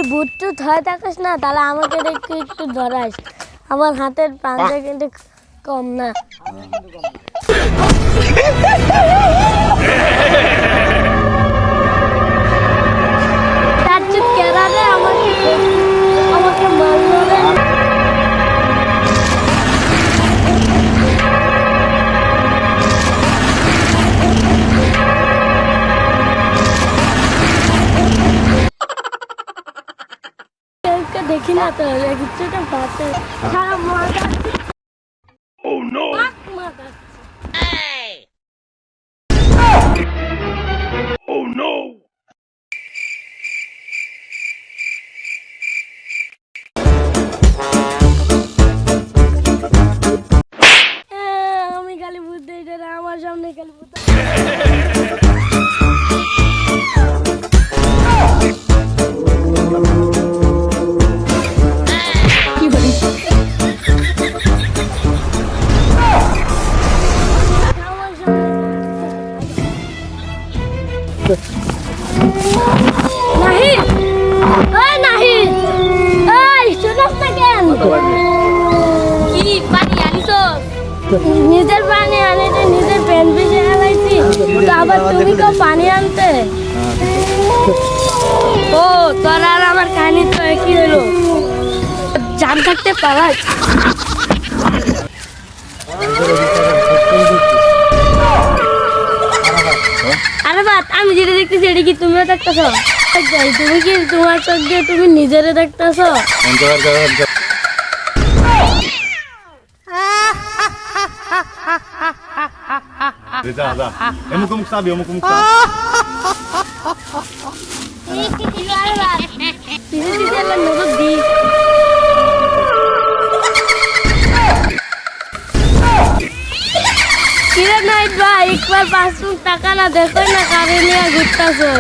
যদি বুট টুট হয়ে থাকিস না তাহলে আমাকে একটু একটু ধরাইস, আমার হাতের পাঞ্জা কিন্তু কম না। আমাকে মারলো রে। দেখি না তো কিছুটা পাতে সারা মজা। Oh no! Oh no! আমি খালি বুঝতে এটা আমার সামনে খালি বুঝতে। নিজের পানি আনিতে নিজের প্যান ভিজে ফেলাইছি, আবার তুমি তো পানি আনতে। ও তোর আর আমার কাহিনী তো একই হলো, জান থাকতে পারাই। আরে বাত আমি যেটা দেখতেছি এটা কি তুমিও দেখতেছো? তুমি কি তোমার চোখ দিয়ে তুমি নিজেরে দেখতেছো? Umuk sabi. नाइट भाई एक बार पास में टाका ना देखो ना कारे लिया गुट्टा सो